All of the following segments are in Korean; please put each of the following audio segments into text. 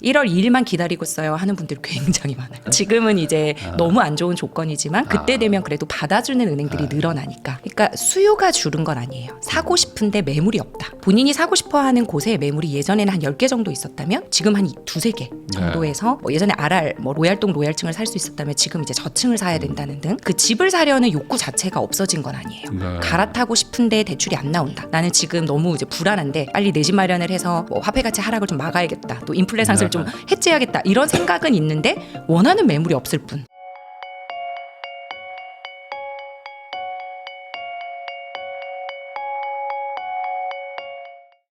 1월 2일만 기다리고 써요 하는 분들이 굉장히 많아요. 지금은 이제 너무 안 좋은 조건이지만 그때 되면 그래도 받아주는 은행들이 늘어나니까. 그러니까 수요가 줄은 건 아니에요. 사고 싶은데 매물이 없다. 본인이 사고 싶어하는 곳에 매물이 예전에는 한 10개 정도 있었다면 지금 한 두세 개 정도에서 뭐 예전에 RR, 뭐 로얄동 로얄층을 살 수 있었다면 지금 이제 저층을 사야 된다는 등 그 집을 사려는 욕구 자체가 없어진 건 아니에요. 갈아타고 싶은데 대출이 안 나온다. 나는 지금 너무 이제 불안한데 빨리 내 집 마련을 해서 뭐 화폐 가치 하락을 좀 막아야겠다. 또 인플레 상승을 좀 해제해야겠다. 이런 생각은 있는데 원하는 매물이 없을 뿐.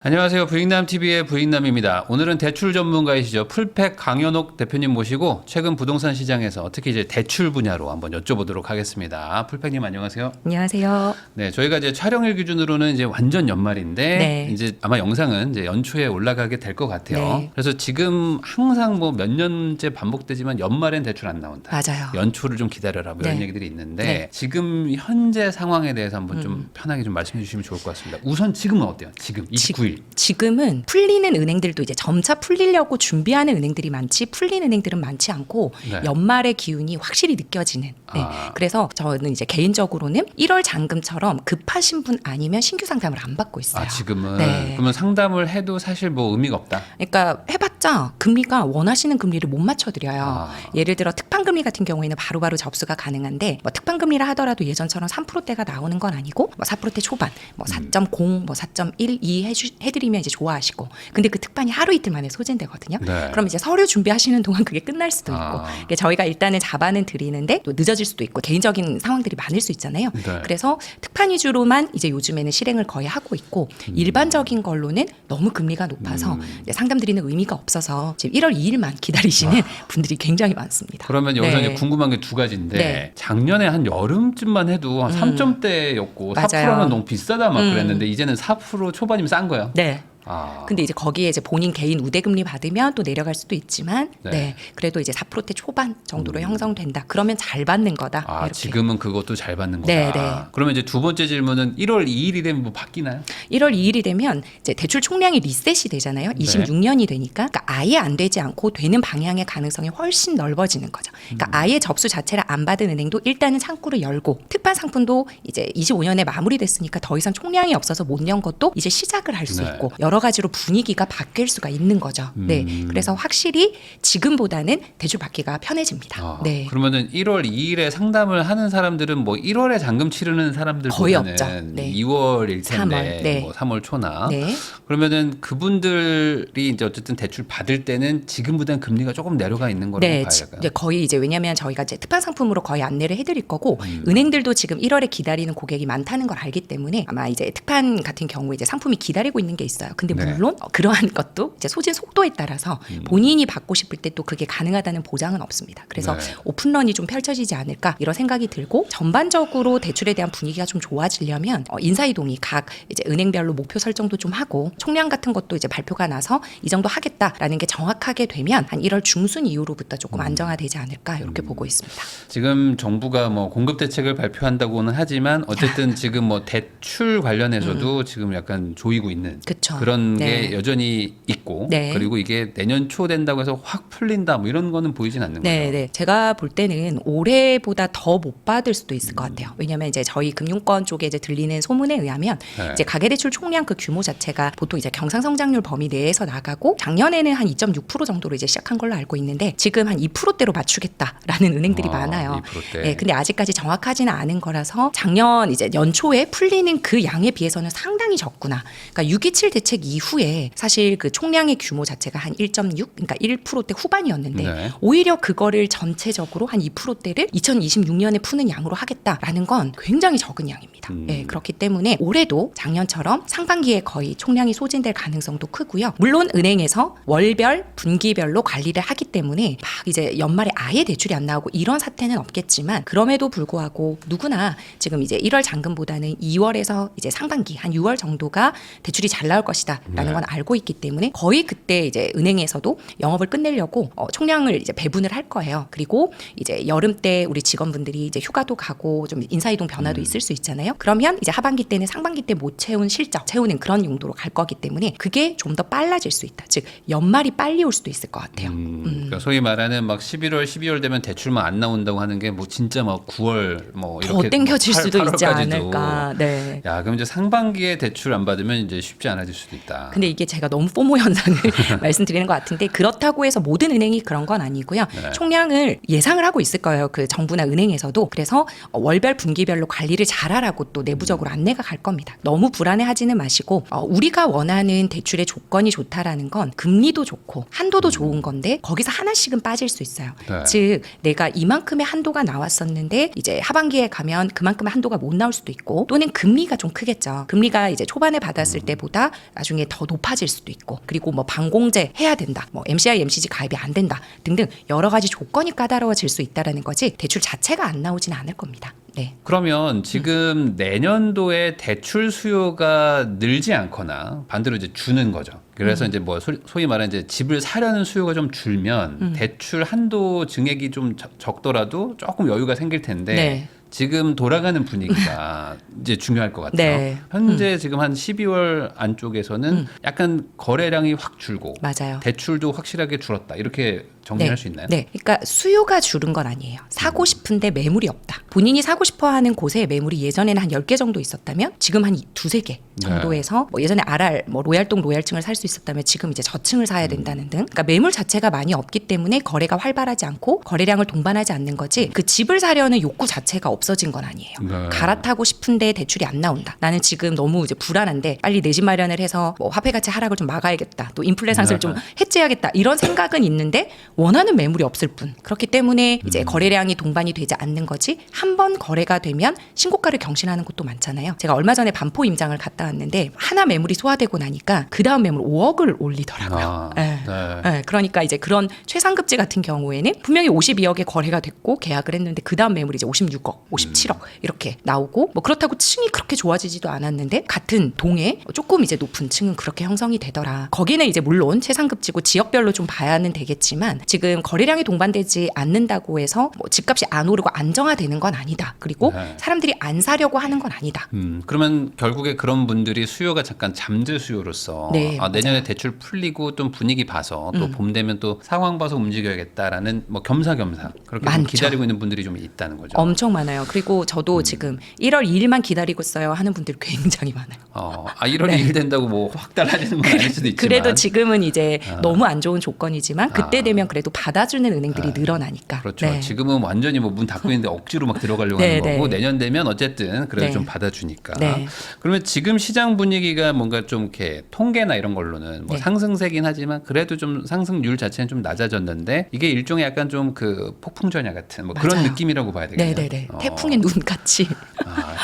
안녕하세요. 부익남TV의 부익남입니다. 오늘은 대출 전문가이시죠. 풀팩 강현옥 대표님 모시고 최근 부동산 시장에서 특히 이제 대출 분야로 한번 여쭤보도록 하겠습니다. 풀팩님 안녕하세요. 안녕하세요. 네, 저희가 이제 촬영일 기준으로는 이제 완전 연말인데 네. 이제 아마 영상은 이제 연초에 올라가게 될 것 같아요. 네. 그래서 지금 항상 뭐 몇 년째 반복되지만 연말엔 대출 안 나온다. 맞아요. 연초를 좀 기다려라 뭐 이런 네. 얘기들이 있는데 네. 지금 현재 상황에 대해서 한번 좀 편하게 좀 말씀해 주시면 좋을 것 같습니다. 우선 지금은 어때요? 지금 29일. 지금은 풀리는 은행들도 이제 점차 풀리려고 준비하는 은행들이 많지 풀린 은행들은 많지 않고 네. 연말의 기운이 확실히 느껴지는. 네. 아. 그래서 저는 이제 개인적으로는 1월 잔금처럼 급하신 분 아니면 신규 상담을 안 받고 있어요. 아, 지금은 네. 그러면 상담을 해도 사실 뭐 의미가 없다. 그러니까 해봤자 금리가 원하시는 금리를 못 맞춰드려요. 아. 예를 들어 특판금리 같은 경우에는 바로바로 접수가 가능한데 뭐 특판금리라 하더라도 예전처럼 3%대가 나오는 건 아니고 뭐 4%대 초반, 뭐 4.0, 뭐 4.1, 2 해드리면 이제 좋아하시고 근데 그 특판이 하루 이틀 만에 소진되거든요. 네. 그럼 이제 서류 준비하시는 동안 그게 끝날 수도 있고 아. 그러니까 저희가 일단은 잡아는 드리는데 또 늦어질 수도 있고 개인적인 상황들이 많을 수 있잖아요. 네. 그래서 특판 위주로만 이제 요즘에는 실행을 거의 하고 있고 일반적인 걸로는 너무 금리가 높아서 이제 상담 드리는 의미가 없어서 지금 1월 2일만 기다리시는 분들이 굉장히 많습니다. 그러면 여기서 네. 이제 궁금한 게 두 가지인데 네. 작년에 한 여름쯤만 해도 한 3점대였고 맞아요. 4%면 너무 비싸다 막 그랬는데 이제는 4% 초반이면 싼 거예요. 네. 아. 근데 이제 거기에 이제 본인 개인 우대금리 받으면 또 내려갈 수도 있지만 네. 네. 그래도 이제 4%대 초반 정도로 형성된다. 그러면 잘 받는 거다. 아, 이렇게. 지금은 그것도 잘 받는 거다. 네, 네. 그러면 이제 두 번째 질문은 1월 2일이 되면 뭐 바뀌나요? 1월 2일이 되면 이제 대출 총량이 리셋이 되잖아요. 26년이 되니까 그러니까 아예 안 되지 않고 되는 방향의 가능성이 훨씬 넓어지는 거죠. 그러니까 아예 접수 자체를 안 받은 은행도 일단은 창구를 열고 특판 상품도 이제 25년에 마무리됐으니까 더 이상 총량이 없어서 못 연 것도 이제 시작을 할 수 네. 있고 여러 가지로 분위기가 바뀔 수가 있는 거죠. 네, 그래서 확실히 지금보다는 대출 받기가 편해집니다. 아, 네. 그러면은 1월 2일에 상담을 하는 사람들은 뭐 1월에 잔금 치르는 사람들보다는 거의 없죠. 네. 2월일 텐데 3월, 네. 뭐 3월 초나 네. 그러면은 그분들이 이제 어쨌든 대출 받을 때는 지금보다는 금리가 조금 내려가 있는 거라고 네, 봐야 될까요? 이제 거의 이제 왜냐하면 저희가 이제 특판 상품으로 거의 안내를 해드릴 거고 은행들도 지금 1월에 기다리는 고객이 많다는 걸 알기 때문에 아마 이제 특판 같은 경우에 이제 상품이 기다리고 있는 게 있어요. 근데 네. 물론 그러한 것도 이제 소진 속도에 따라서 본인이 받고 싶을 때 또 그게 가능하다는 보장은 없습니다. 그래서 네. 오픈런이 좀 펼쳐지지 않을까 이런 생각이 들고 전반적으로 대출에 대한 분위기가 좀 좋아지려면 인사이동이 각 이제 은행별로 목표 설정도 좀 하고 총량 같은 것도 이제 발표가 나서 이 정도 하겠다라는 게 정확하게 되면 한 1월 중순 이후로부터 조금 안정화되지 않을까 이렇게 보고 있습니다. 지금 정부가 뭐 공급 대책을 발표한다고는 하지만 어쨌든 지금 뭐 대출 관련해서도 지금 약간 조이고 있는 그쵸. 그런 네. 게 여전히 있고 네. 그리고 이게 내년 초 된다고 해서 확 풀린다 뭐 이런 거는 보이진 않는 거죠. 네, 네. 제가 볼 때는 올해보다 더 못 받을 수도 있을 것 같아요. 왜냐하면 이제 저희 금융권 쪽에 이제 들리는 소문에 의하면 네. 이제 가계대출 총량 그 규모 자체가 보통 이제 경상성장률 범위 내에서 나가고 작년에는 한 2.6% 정도로 이제 시작한 걸로 알고 있는데 지금 한 2%대로 맞추겠다라는 은행들이 많아요. 2%대. 네, 근데 아직까지 정확하지는 않은 거라서 작년 이제 연초에 풀리는 그 양에 비해서는 상당히 적구나. 그러니까 6.27 대책 이후에 사실 그 총량의 규모 자체가 한 1.6, 그러니까 1%대 후반이었는데 네. 오히려 그거를 전체적으로 한 2%대를 2026년에 푸는 양으로 하겠다라는 건 굉장히 적은 양입니다. 네, 그렇기 때문에 올해도 작년처럼 상반기에 거의 총량이 소진될 가능성도 크고요. 물론 은행에서 월별, 분기별로 관리를 하기 때문에 막 이제 연말에 아예 대출이 안 나오고 이런 사태는 없겠지만 그럼에도 불구하고 누구나 지금 이제 1월 잔금보다는 2월에서 이제 상반기 한 6월 정도가 대출이 잘 나올 것이다. 것이다라는 건 알고 있기 때문에 거의 그때 이제 은행에서도 영업을 끝내려고 총량을 이제 배분을 할 거예요. 그리고 이제 여름 때 우리 직원분들이 이제 휴가도 가고 좀 인사이동 변화도 있을 수 있잖아요. 그러면 이제 하반기 때는 상반기 때 못 채운 실적 채우는 그런 용도로 갈 거기 때문에 그게 좀 더 빨라질 수 있다. 즉 연말이 빨리 올 수도 있을 것 같아요. 그러니까 소위 말하는 막 11월, 12월 되면 대출만 안 나온다고 하는 게 뭐 진짜 막 9월 뭐 더 이렇게 땡겨질 뭐 수도 있지 8월까지도. 않을까. 네. 야, 그럼 이제 상반기에 대출 안 받으면 이제 쉽지 않아질 수도 있다. 근데 이게 제가 너무 포모 현상을 말씀드리는 것 같은데 그렇다고 해서 모든 은행이 그런 건 아니고요. 네. 총량을 예상을 하고 있을 거예요. 그 정부나 은행에서도. 그래서 월별 분기별로 관리를 잘하라고 또 내부적으로 안내가 갈 겁니다. 너무 불안해하지는 마시고 우리가 원하는 대출의 조건이 좋다라는 건 금리도 좋고 한도도 좋은 건데 거기서 하나씩은 빠질 수 있어요. 네. 즉 내가 이만큼의 한도가 나왔었는데 이제 하반기에 가면 그만큼의 한도가 못 나올 수도 있고 또는 금리가 좀 크겠죠. 금리가 이제 초반에 받았을 때보다 나중에 더 높아질 수도 있고 그리고 뭐 방공제 해야 된다. 뭐 MCI, MCG 가입이 안 된다. 등등 여러 가지 조건이 까다로워질 수 있다라는 거지 대출 자체가 안 나오지는 않을 겁니다. 네. 그러면 지금 내년도에 대출 수요가 늘지 않거나 반대로 이제 주는 거죠. 그래서 이제 뭐 소위 말하는 이제 집을 사려는 수요가 좀 줄면 대출 한도 증액이 좀 적더라도 조금 여유가 생길 텐데 네. 지금 돌아가는 분위기가 이제 중요할 것 같아요. 네. 현재 지금 한 12월 안쪽에서는 약간 거래량이 확 줄고 맞아요. 대출도 확실하게 줄었다. 이렇게 정리할 수 있나요? 네. 그러니까 수요가 줄은 건 아니에요. 사고 싶은데 매물이 없다. 본인이 사고 싶어 하는 곳에 매물이 예전에는 한 10개 정도 있었다면 지금 한 두세 개 정도에서 뭐 예전에 RR, 뭐 로얄동 로얄층을 살 수 있었다면 지금 이제 저층을 사야 된다는 등. 그러니까 매물 자체가 많이 없기 때문에 거래가 활발하지 않고 거래량을 동반하지 않는 거지 그 집을 사려는 욕구 자체가 없어진 건 아니에요. 네. 갈아타고 싶은데 대출이 안 나온다. 나는 지금 너무 이제 불안한데 빨리 내 집 마련을 해서 뭐 화폐 가치 하락을 좀 막아야겠다. 또 인플레 상승을 좀 해제해야겠다. 이런 생각은 있는데 원하는 매물이 없을 뿐. 그렇기 때문에 이제 거래량이 동반이 되지 않는 거지 한 번 거래가 되면 신고가를 경신하는 곳도 많잖아요. 제가 얼마 전에 반포 임장을 갔다 왔는데 하나 매물이 소화되고 나니까 그 다음 매물 5억을 올리더라고요. 네. 그러니까 이제 그런 최상급지 같은 경우에는 분명히 52억에 거래가 됐고 계약을 했는데 그 다음 매물이 이제 56억, 57억 이렇게 나오고 뭐 그렇다고 층이 그렇게 좋아지지도 않았는데 같은 동에 조금 이제 높은 층은 그렇게 형성이 되더라. 거기는 이제 물론 최상급지고 지역별로 좀 봐야는 되겠지만 지금 거래량이 동반되지 않는다고 해서 뭐 집값이 안 오르고 안정화되는 건 아니다. 그리고 사람들이 안 사려고 하는 건 아니다. 그러면 결국에 그런 분들이 수요가 잠깐 잠재 수요로서 네, 내년에 대출 풀리고 좀 분위기 봐서 또 봄 되면 또 상황 봐서 움직여야겠다라는 뭐 겸사겸사 그렇게 좀 많죠. 기다리고 있는 분들이 좀 있다는 거죠. 엄청 많아요. 그리고 저도 지금 1월 2일만 기다리고 있어요 하는 분들이 굉장히 많아요. 1월 2일 된다고 뭐 확 달라지는 건 아닐 수도 있지만 그래도 지금은 이제 너무 안 좋은 조건이지만 그때 되면 그래도 받아주는 은행들이 늘어나니까. 그렇죠. 네. 지금은 완전히 뭐 문 닫고 있는데 억지로 막 들어가려고 네, 하는 거고 네. 내년 되면 어쨌든 그래도 네. 좀 받아주니까. 네. 그러면 지금 시장 분위기가 뭔가 좀 이렇게 통계나 이런 걸로는 뭐 네. 상승세긴 하지만 그래도 좀 상승률 자체는 좀 낮아졌는데 이게 일종의 약간 좀 그 폭풍 전야 같은 뭐 그런 맞아요. 느낌이라고 봐야 되겠네요. 네네네. 태풍의 눈같이.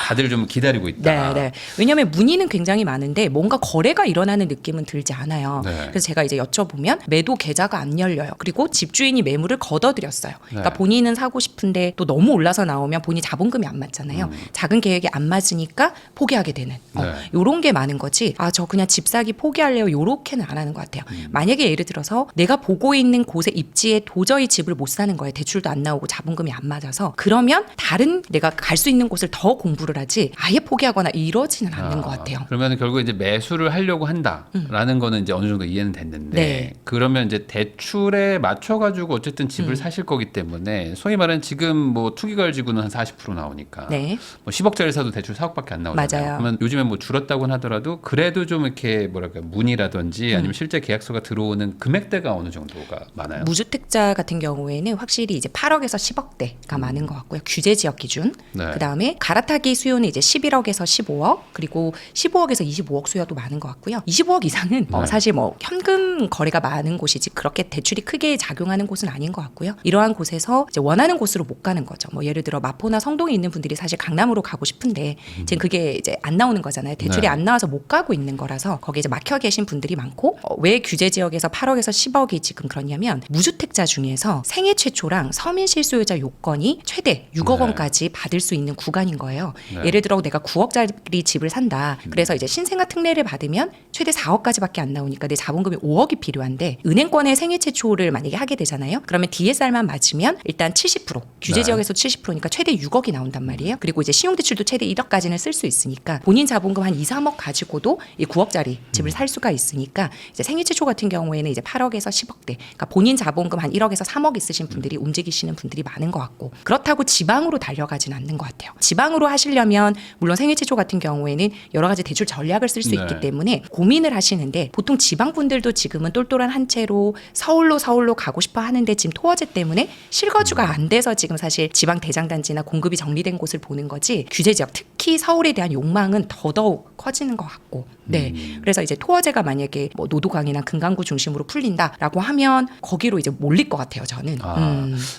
다들 좀 기다리고 있다. 네. 왜냐하면 문의는 굉장히 많은데 뭔가 거래가 일어나는 느낌은 들지 않아요. 네. 그래서 제가 이제 여쭤보면 매도 계좌가 안 열려요. 그리고 집주인이 매물을 걷어들였어요. 그러니까 네. 본인은 사고 싶은데 또 너무 올라서 나오면 본인 자본금이 안 맞잖아요. 작은 계획이 안 맞으니까 포기하게 되는 요런 게 많은 거지. 저 그냥 집 사기 포기할래요. 요렇게는 안 하는 것 같아요. 만약에 예를 들어서 내가 보고 있는 곳의 입지에 도저히 집을 못 사는 거예요. 대출도 안 나오고 자본금이 안 맞아서. 그러면 다른 내가 갈 수 있는 곳을 더 공부를 하지 아예 포기하거나 이러지는 않는 것 같아요. 그러면 결국 이제 매수를 하려고 한다라는 거는 이제 어느 정도 이해는 됐는데 네. 그러면 이제 대출에 맞춰가지고 어쨌든 집을 사실 거기 때문에 소위 말하는 지금 뭐 투기가율지구는 한 40% 나오니까 네. 뭐 10억짜리 사도 대출 4억밖에 안 나오잖아요. 맞아요. 그러면 요즘에 뭐 줄었다고는 하더라도 그래도 좀 이렇게 뭐랄까 문의라든지 아니면 실제 계약서가 들어오는 금액대가 어느 정도가 많아요. 무주택자 같은 경우에는 확실히 이제 8억에서 10억대가 많은 것 같고요. 규제 지역 기준. 네. 그다음에 갈아타기 수요는 이제 11억에서 15억, 그리고 15억에서 25억 수요도 많은 것 같고요. 25억 이상은 네. 사실 뭐 현금 거래가 많은 곳이지 그렇게 대출이 크게 작용하는 곳은 아닌 것 같고요. 이러한 곳에서 이제 원하는 곳으로 못 가는 거죠. 뭐 예를 들어 마포나 성동에 있는 분들이 사실 강남으로 가고 싶은데 지금 그게 이제 안 나오는 거잖아요. 대출이 네. 안 나와서 못 가고 있는 거라서 거기에 이제 막혀 계신 분들이 많고 왜 규제 지역에서 8억에서 10억이 지금 그러냐면 무주택자 중에서 생애 최초랑 서민 실소유자 요건이 최대 6억 네. 원까지 정도까지 받을 수 있는 구간인 거예요. 네. 예를 들어 내가 9억짜리 집을 산다. 그래서 이제 신생아 특례를 받으면 최대 4억까지밖에 안 나오니까 내 자본금이 5억이 필요한데 은행권의 생애 최초를 만약에 하게 되잖아요. 그러면 DSR만 맞으면 일단 70% 규제 네. 지역에서 70%니까 최대 6억이 나온단 말이에요. 그리고 이제 신용대출도 최대 1억까지는 쓸 수 있으니까 본인 자본금 한 2, 3억 가지고도 이 9억짜리 집을 살 수가 있으니까 이제 생애 최초 같은 경우에는 이제 8억에서 10억대. 그러니까 본인 자본금 한 1억에서 3억 있으신 분들이 움직이시는 분들이 많은 것 같고 그렇다고 지방으로 달려가진 않는 것 같아요. 지방으로 하시려면 물론 생애 최초 같은 경우에는 여러 가지 대출 전략을 쓸 수 네. 있기 때문에 고민을 하시는데 보통 지방 분들도 지금은 똘똘한 한 채로 서울로 가고 싶어 하는데 지금 토어제 때문에 실거주가 안 돼서 지금 사실 지방 대장단지나 공급이 정리된 곳을 보는 거지 규제 지역 특히 서울에 대한 욕망은 더더욱 커지는 것 같고 네. 그래서 이제 토어제가 만약에 뭐 노도강이나 금강구 중심으로 풀린다라고 하면 거기로 이제 몰릴 것 같아요. 저는.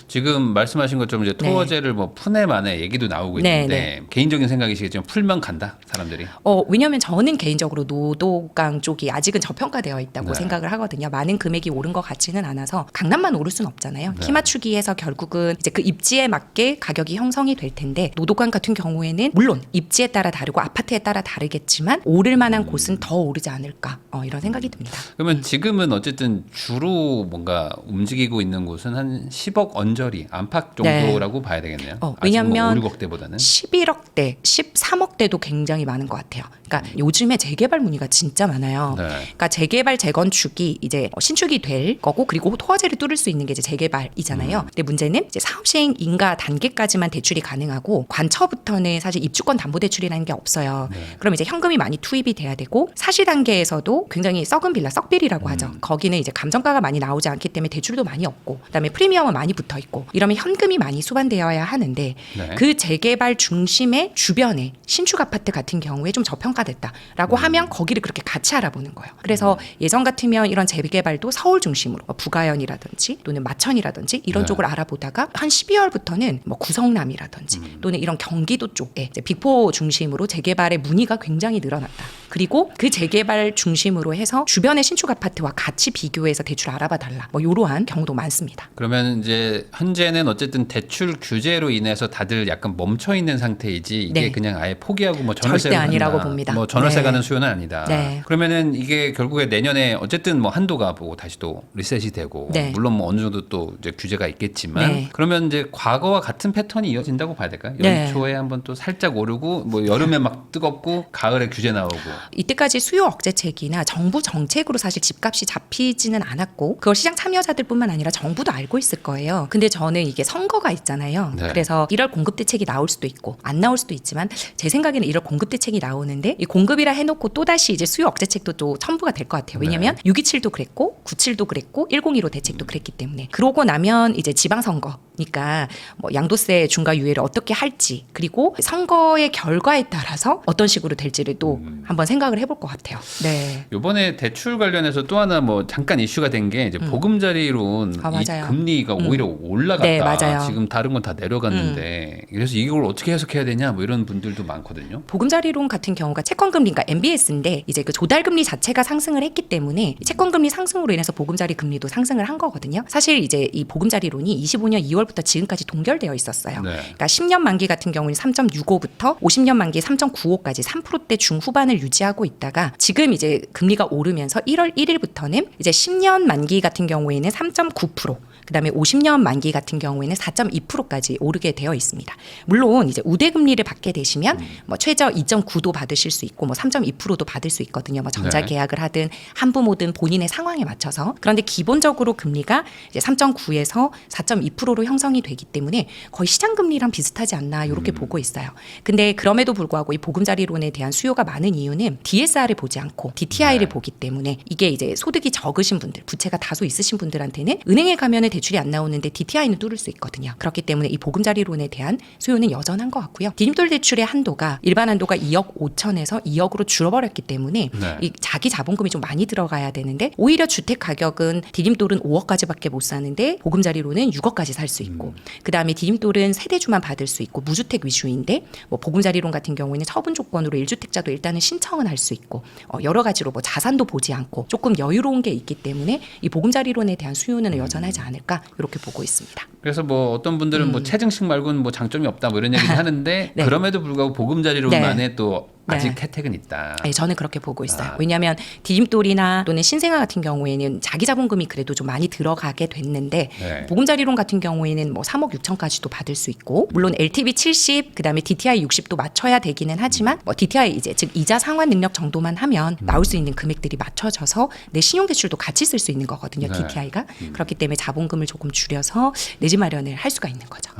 지금 말씀하신 것처럼 이제 네. 토어제를 뭐 푸네 만에 얘기도 나오고 네, 있는데 개인적인 생각이시겠지만 풀면 간다 사람들이. 왜냐하면 저는 개인적으로 노도강 쪽이 아직은 저평가되어 있다고 네. 생각을 하거든요. 많은 금액이 오른 것 같지는 않아서 강남만 오를 수는 없잖아요. 네. 키 맞추기에서 결국은 이제 그 입지에 맞게 가격이 형성이 될 텐데 노도강 같은 경우에는 물론 입지에 따라 다르고 아파트에 따라 다르겠지만 오를 만한 곳은 더 오르지 않을까 이런 생각이 듭니다. 그러면 지금은 어쨌든 주로 뭔가 움직이고 있는 곳은 한 10억 언저리 안팎 정도라고 봐야 되겠네요. 왜냐하면 5, 6억대보다는 11억대, 13억대도 굉장히 많은 것 같아요. 그러니까 요즘에 재개발 문의가 진짜 많아요. 네. 그러니까 재개발 재건축이 이제 신축이 될 거고 그리고 토어제를 뚫을 수 있는 게 이제 재개발이잖아요. 근데 문제는 이제 사업 시행 인가 단계까지만 대출이 가능하고 관처부터는 사실 입주권 담보 대출이라는 게 없어요. 그럼 이제 현금이 많이 투입이 돼야 되고 사시 단계에서도 굉장히 썩은 빌라, 썩빌이라고 하죠. 거기는 이제 감정가가 많이 나오지 않기 때문에 대출도 많이 없고 그다음에 프리미엄은 많이 붙어 있고 이러면 현금이 많이 수반되어야 하는데 네. 그 재개발 중심의 주변에 신축 아파트 같은 경우에 좀 저평가됐다라고 하면 거기를 그렇게 같이 알아보는 거예요. 그래서 예전 같으면 이런 재개발도 서울 중심으로 부가연이라든지 또는 마천이라든지 이런 네. 쪽을 알아보다가 한 12월부터는 뭐 구성남이라든지 또는 이런 경기도 쪽에 이제 빅4 중심으로 재개발의 문의가 굉장히 늘어났다. 그리고 그 재개발 중심으로 해서 주변의 신축 아파트와 같이 비교해서 대출 알아봐 달라. 뭐 이러한 경우도 많습니다. 그러면 이제 현재는 어쨌든 대출 규제로 인해서 다들 약간 멈춰 있는 상태이지 이게 네. 그냥 아예 포기하고 뭐 전월세 절대 아니라고 봅니다. 뭐 전월세 네. 가는 수요는 아니다. 네. 그러면은 이게 결국에 내년에 어쨌든 뭐 한도가 보고 다시 또 리셋이 되고 네. 물론 뭐 어느 정도 또 이제 규제가 있겠지만 네. 그러면 이제 과거와 같은 패턴이 이어진다고 봐야 될까요? 네. 연초에 한번 또 살짝 오르고 뭐 여름에 막 뜨겁고 가을에 규제 나오고. 이때까지 수요 억제책이나 정부 정책으로 사실 집값이 잡히지는 않았고 그걸 시장 참여자들뿐만 아니라 정부도 알고 있을 거예요. 근데 저는 이게 선거가 있잖아요. 네. 그래서 1월 공급 대책이 나올 수도 있고 안 나올 수도 있지만 제 생각에는 1월 공급 대책이 나오는데 이 공급이라 해놓고 또 다시 이제 수요 억제책도 또 첨부가 될 것 같아요. 왜냐하면 627도 그랬고 97도 그랬고 1015 대책도 그랬기 때문에 그러고 나면 이제 지방선거니까 뭐 양도세 중과 유예를 어떻게 할지 그리고 선거의 결과에 따라서 어떤 식으로 될지를 또 한번 생각을 해볼 것 같아요. 네. 이번에 대출 관련해서 또 하나 뭐 잠깐 이슈가 된 게 이제 보금자리론 아, 이 맞아요. 금리가 오히려 올라갔다. 네, 맞아요. 지금 다른 건 다 내려갔는데 그래서 이걸 어떻게 해석해야 되냐 뭐 이런 분들도 많거든요. 보금자리론 같은 경우가 채권금리, 그러니까 MBS인데 이제 그 조달금리 자체가 상승을 했기 때문에 채권금리 상승으로 인해서 보금자리 금리도 상승을 한 거거든요. 사실 이제 이 보금자리론이 25년 2월부터 지금까지 동결되어 있었어요. 네. 그러니까 10년 만기 같은 경우는 3.65부터 50년 만기 3.95까지 3%대 중후반을 유지하고 있다가 지금 이제 금리가 오르면서 1월 1일부터는 이제 10년 만기 같은 경우에는 3.9%, 그다음에 50년 만기 같은 경우에는 4.2%까지 오르게 되어 있습니다. 물론 이제 우대 금리를 받게 되시면 뭐 최저 2.9도 받으실 수 있고 뭐 3.2%도 받을 수 있거든요. 뭐 전자 네. 계약을 하든 한부모든 본인의 상황에 맞춰서. 그런데 기본적으로 금리가 이제 3.9에서 4.2%로 형성이 되기 때문에 거의 시장 금리랑 비슷하지 않나 이렇게 보고 있어요. 근데 그럼에도 불구하고 이 보금자리론에 대한 수요가 많은 이유는 DSR을 보지 않고 DTI를 네. 보기 때문에 이게 이제 소득이 적으신 분들, 부채가 다소 있으신 분들한테는 은행에 가면은 대출이 안 나오는데 DTI는 뚫을 수 있거든요. 그렇기 때문에 이 보금자리론에 대한 수요는 여전한 것 같고요. 디딤돌 대출의 한도가 일반 한도가 2억 5천에서 2억으로 줄어버렸기 때문에 네. 이 자기 자본금이 좀 많이 들어가야 되는데 오히려 주택 가격은 디딤돌은 5억까지밖에 못 사는데 보금자리론은 6억까지 살 수 있고 그다음에 디딤돌은 세대주만 받을 수 있고 무주택 위주인데 뭐 보금자리론 같은 경우에는 처분 조건으로 1주택자도 일단은 신청은 할 수 있고 여러 가지로 뭐 자산도 보지 않고 조금 여유로운 게 있기 때문에 이 보금자리론에 대한 수요는 여전하지 않을까 이렇게 보고 있습니다. 그래서 뭐 어떤 분들은 뭐 체증식 말고는 뭐 장점이 없다 뭐 이런 얘기도 하는데 네. 그럼에도 불구하고 보금자리론만의 네. 또 아직 네. 혜택은 있다. 네, 저는 그렇게 보고 있어요. 왜냐하면 디딤돌이나 또는 신생아 같은 경우에는 자기 자본금이 그래도 좀 많이 들어가게 됐는데 네. 보금자리론 같은 경우에는 뭐 3억 6천까지도 받을 수 있고 물론 LTV 70 그다음에 DTI 60도 맞춰야 되기는 하지만 뭐 DTI 이제 즉 이자 상환 능력 정도만 하면 나올 수 있는 금액들이 맞춰져서 내 신용 대출도 같이 쓸 수 있는 거거든요. 네. DTI가 그렇기 때문에 자본금을 조금 줄여서 내 집 마련을 할 수가 있는 거죠.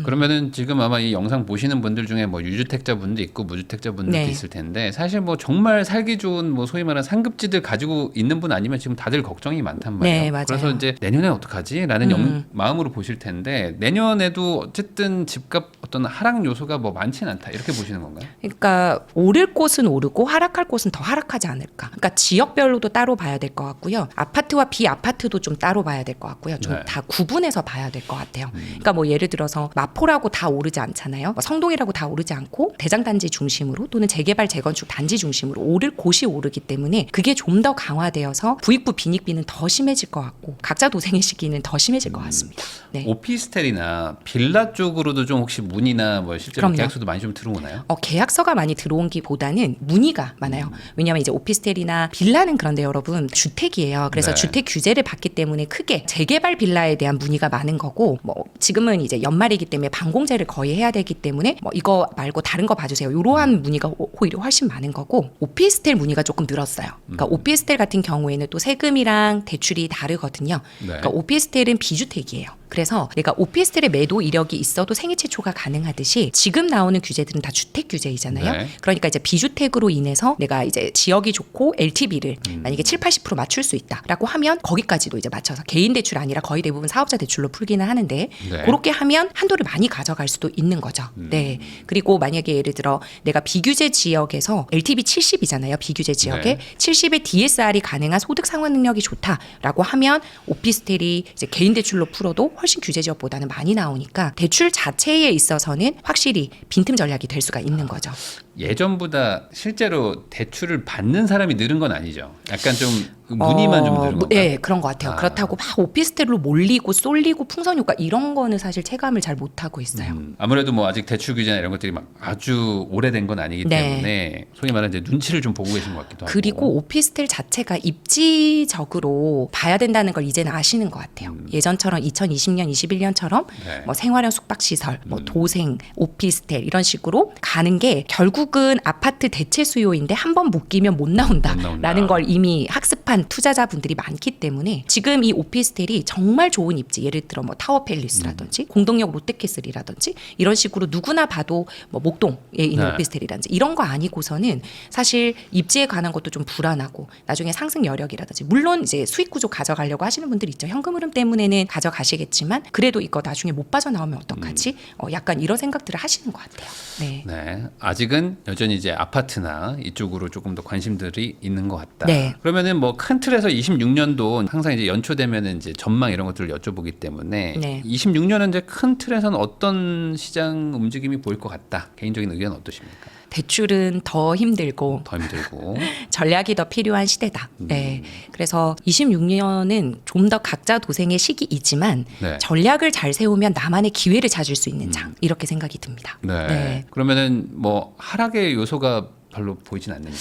그러면은 지금 아마 이 영상 보시는 분들 중에 뭐 유주택자분도 있고 무주택자분들도 네. 있을 텐데 사실 뭐 정말 살기 좋은 뭐 소위 말하는 상급지들 가지고 있는 분 아니면 지금 다들 걱정이 많단 말이에요. 네, 맞아요. 그래서 이제 내년에 어떡하지라는 마음으로 보실 텐데 내년에도 어쨌든 집값 어떤 하락 요소가 뭐 많지는 않다 이렇게 보시는 건가요? 그러니까 오를 곳은 오르고 하락할 곳은 더 하락하지 않을까. 그러니까 지역별로도 따로 봐야 될 것 같고요. 아파트와 비아파트도 좀 따로 봐야 될 것 같고요. 좀 네. 다 구분해서 봐야 될 것 같아요. 그러니까 뭐 예를 들어서 마포라고 다 오르지 않잖아요. 뭐 성동이라고 다 오르지 않고 대장단지 중심으로 또는 재개발 재건축 단지 중심으로 오를 곳이 오르기 때문에 그게 좀 더 강화되어서 부익부 빈익비는 더 심해질 것 같고 각자 도생의 시기는 더 심해질 것 같습니다. 네. 오피스텔이나 빌라 쪽으로도 좀 혹시 문의나 뭐 실제로 그럼요. 계약서도 많이 좀 들어오나요? 계약서가 많이 들어온기보다는 문의가 많아요. 왜냐하면 이제 오피스텔이나 빌라는 그런데 여러분 주택이에요. 그래서 네. 주택 규제를 받기 때문에 크게 재개발 빌라에 대한 문의가 많은 거고 뭐 지금은 이제 연말이기 때문에 방공제를 거의 해야 되기 때문에 뭐 이거 말고 다른 거 봐주세요. 이러한 문의가 오히려 훨씬 많은 거고 오피스텔 문의가 조금 늘었어요. 그러니까 오피스텔 같은 경우에는 또 세금이랑 대출이 다르거든요. 네. 그러니까 오피스텔은 비주택이에요. 그래서 내가 오피스텔의 매도 이력이 있어도 생애 최초가 가능하듯이 지금 나오는 규제들은 다 주택 규제이잖아요. 네. 그러니까 이제 비주택으로 인해서 내가 이제 지역이 좋고 LTV를 만약에 7, 80% 맞출 수 있다라고 하면 거기까지도 이제 맞춰서 개인 대출 아니라 거의 대부분 사업자 대출로 풀기는 하는데 네. 그렇게 하면 한도를 많이 가져갈 수도 있는 거죠. 네. 그리고 만약에 예를 들어 내가 비규제 지역에서 LTV 70이잖아요. 비규제 지역에 네. 70의 DSR이 가능한 소득 상환 능력이 좋다라고 하면 오피스텔이 이제 개인 대출로 풀어도 훨씬 규제 지역보다는 많이 나오니까 대출 자체에 있어서는 확실히 빈틈 전략이 될 수가 있는 거죠. 예전보다 실제로 대출을 받는 사람이 늘은 건 아니죠. 약간 좀 문의만 좀 늘은 건가요? 네, 그런 것 같아요. 그렇다고 막 오피스텔로 몰리고 쏠리고 풍선 효과 이런 거는 사실 체감을 잘 못하고 있어요. 아무래도 뭐 아직 대출 규제나 이런 것들이 막 아주 오래된 건 아니기 네. 때문에 소위 말하는 이제 눈치를 좀 보고 계신 것 같기도 하고. 그리고 오피스텔 자체가 입지적으로 봐야 된다는 걸 이제는 아시는 것 같아요. 예전처럼 2020년, 21년처럼 네. 뭐 생활형 숙박시설, 뭐 도생, 오피스텔 이런 식으로 가는 게 결국은 아파트 대체 수요인데 한 번 묶이면 못 나온다라는 걸 이미 학습한 투자자분들이 많기 때문에 지금 이 오피스텔이 정말 좋은 입지, 예를 들어 뭐 타워팰리스라든지 공동역 롯데캐슬이라든지 이런 식으로 누구나 봐도 뭐 목동에 있는 네. 오피스텔이라든지 이런 거 아니고서는 사실 입지에 관한 것도 좀 불안하고 나중에 상승 여력이라든지 물론 이제 수익 구조 가져가려고 하시는 분들 있죠. 현금 흐름 때문에는 가져가시겠지만 그래도 이거 나중에 못 빠져나오면 어떡하지? 약간 이런 생각들을 하시는 것 같아요. 네. 네, 아직은 여전히 이제 아파트나 이쪽으로 조금 더 관심들이 있는 것 같다. 네. 그러면은 뭐 큰 틀에서 26년도 항상 이제 연초되면은 이제 전망 이런 것들을 여쭤보기 때문에 네. 26년은 이제 큰 틀에서는 어떤 시장 움직임이 보일 것 같다. 개인적인 의견 어떠십니까? 대출은 더 힘들고 더 힘들고. 전략이 더 필요한 시대다. 네. 그래서 26년은 좀 더 각자 도생의 시기이지만 네. 전략을 잘 세우면 나만의 기회를 찾을 수 있는 장 이렇게 생각이 듭니다. 네. 네. 그러면은 뭐 하락의 요소가 별로 보이진 않는다.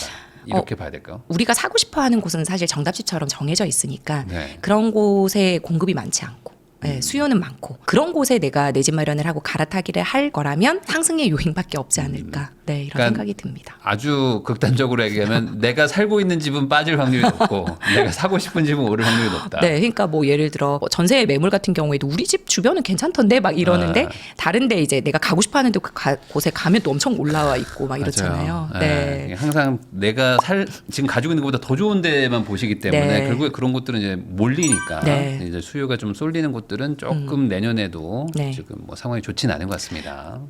이렇게 봐야 될까요? 우리가 사고 싶어하는 곳은 사실 정답집처럼 정해져 있으니까 네. 그런 곳에 공급이 많지 않고 네, 수요는 많고 그런 곳에 내가 내 집 마련을 하고 갈아타기를 할 거라면 상승의 요인밖에 없지 않을까 네, 이런 그러니까 생각이 듭니다. 아주 극단적으로 얘기하면 내가 살고 있는 집은 빠질 확률이 높고 내가 사고 싶은 집은 오를 확률이 높다. 네, 그러니까 뭐 예를 들어 뭐 전세 매물 같은 경우에도 우리 집 주변은 괜찮던데 막 이러는데 다른데 이제 내가 가고 싶어하는데 곳에 가면 또 엄청 올라와 있고 막 이렇잖아요. 맞아요. 네. 항상 내가 지금 가지고 있는 것보다 더 좋은 데만 보시기 때문에 네. 결국에 그런 곳들은 이제 몰리니까 네. 이제 수요가 좀 쏠리는 곳들은 조금 내년에도 네. 지금 뭐 상황이 좋지는 않은 것 같습니다.